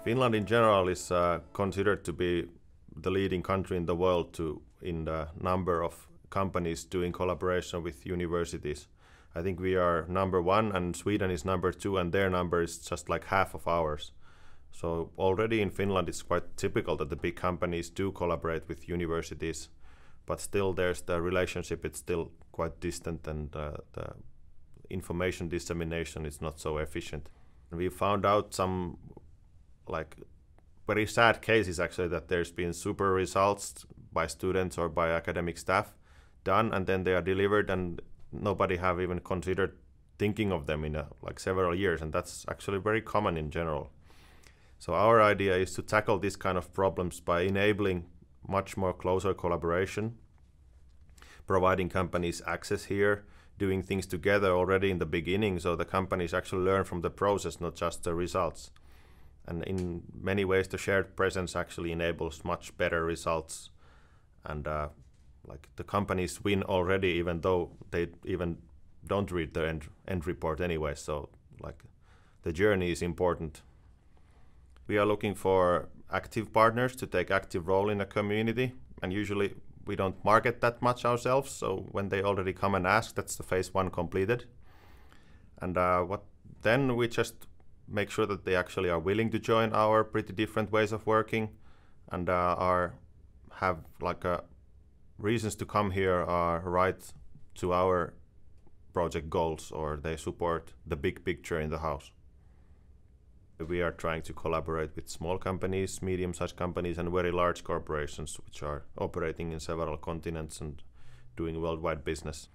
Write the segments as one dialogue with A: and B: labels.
A: Finland in general is considered to be the leading country in the world in the number of companies doing collaboration with universities. I think we are number one and Sweden is number two, and their number is just like half of ours. So already in Finland it's quite typical that the big companies do collaborate with universities, but still there's the relationship, it's still quite distant, and the information dissemination is not so efficient. We found out some like very sad cases actually, that there's been super results by students or by academic staff done, and then they are delivered and nobody have even considered thinking of them in like several years, and that's actually very common in general. So our idea is to tackle these kind of problems by enabling much more closer collaboration, providing companies access here, doing things together already in the beginning, so the companies actually learn from the process, not just the results. And in many ways the shared presence actually enables much better results, and like the companies win already, even though they even don't read the end report anyway. So like the journey is important. We are looking for active partners to take active role in a community, and usually we don't market that much ourselves, so when they already come and ask, that's the phase one completed. And then we just make sure that they actually are willing to join our pretty different ways of working, and have like reasons to come here are right to our project goals, or they support the big picture in the house. We are trying to collaborate with small companies, medium-sized companies, and very large corporations which are operating in several continents and doing worldwide business.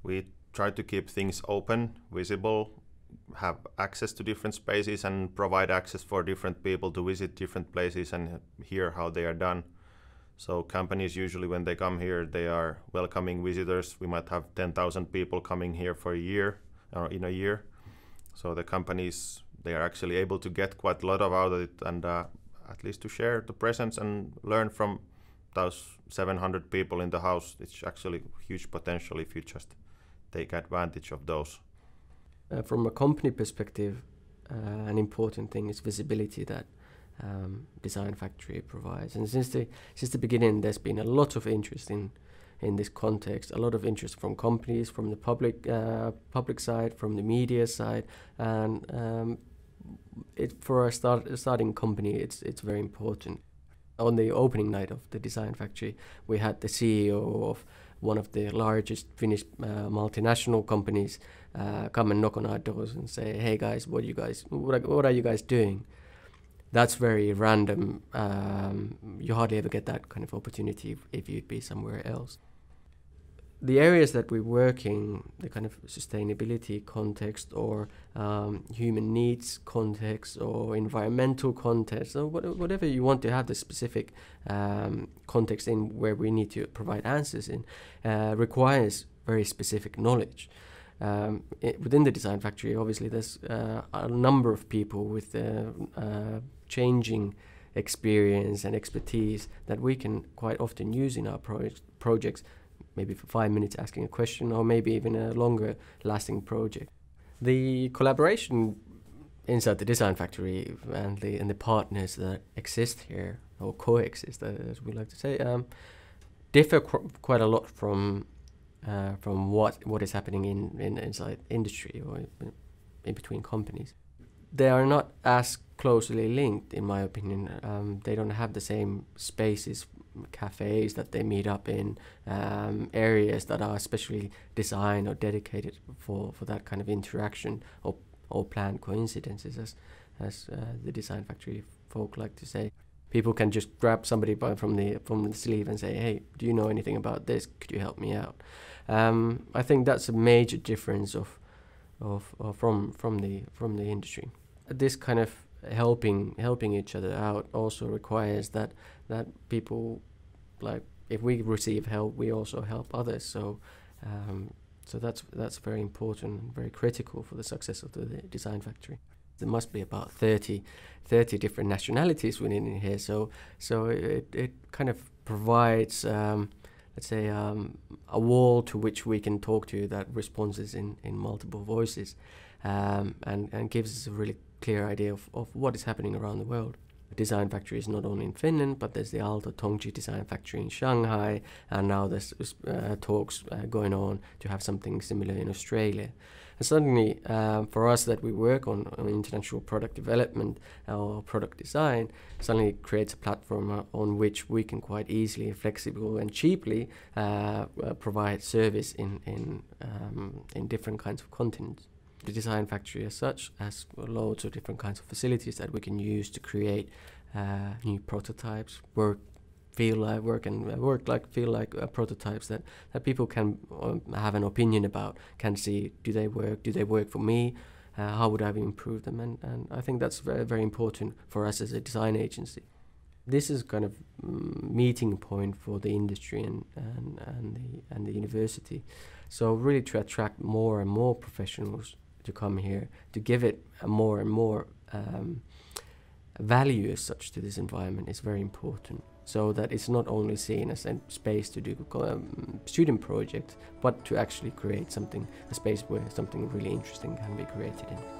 A: We try to keep things open, visible, have access to different spaces, and provide access for different people to visit different places and hear how they are done. So companies usually, when they come here, they are welcoming visitors. We might have 10,000 people coming here for a year, or in a year. So the companies, they are actually able to get quite a lot out of it, and at least to share the presence and learn from those 700 people in the house. It's actually huge potential if you just take advantage of those.
B: From a company perspective, an important thing is visibility that Design Factory provides. And since the beginning, there's been a lot of interest in this context, a lot of interest from companies, from the public side, from the media side, and for a starting company, it's very important. On the opening night of the Design Factory, we had the CEO of one of the largest Finnish multinational companies come and knock on our doors and say, "Hey guys, what are you guys doing?" That's very random. You hardly ever get that kind of opportunity if you'd be somewhere else. The areas that we work in, the kind of sustainability context, or human needs context, or environmental context, or whatever you want to have the specific context in where we need to provide answers in, requires very specific knowledge. Within the Design Factory, obviously, there's a number of people with changing experience and expertise that we can quite often use in our projects, maybe for 5 minutes asking a question, or maybe even a longer lasting project. The collaboration inside the Design Factory and the partners that exist here, or coexist as we like to say, differ quite a lot from what is happening inside industry or in between companies. They are not as closely linked, in my opinion. They don't have the same spaces, cafes that they meet up in, areas that are especially designed or dedicated for that kind of interaction or planned coincidences, as the Design Factory folk like to say. People can just grab somebody from the sleeve and say, "Hey, do you know anything about this? Could you help me out?" I think that's a major difference from the industry. This kind of helping each other out also requires that people, like, if we receive help, we also help others. So that's very important and very critical for the success of the Design Factory. There must be about 30 different nationalities within here, so it kind of provides let's say a wall to which we can talk to that responds in multiple voices, and gives us a really clear idea of what is happening around the world. Design factory is not only in Finland, but there's the Aalto Tongji Design Factory in Shanghai, and now there's talks going on to have something similar in Australia. And suddenly, for us that we work on international product development or product design, suddenly it creates a platform on which we can quite easily, flexible and cheaply provide service in different kinds of continents. The design factory as such has loads of different kinds of facilities that we can use to create new prototypes, feel like prototypes that people can have an opinion about, can see, do they work for me, how would I improve them, and I think that's very, very important for us as a design agency. This is kind of meeting point for the industry and the university, so really to attract more and more professionals to come here, to give it a more and more value as such to this environment is very important, so that it's not only seen as a space to do student projects, but to actually create a space where something really interesting can be created in.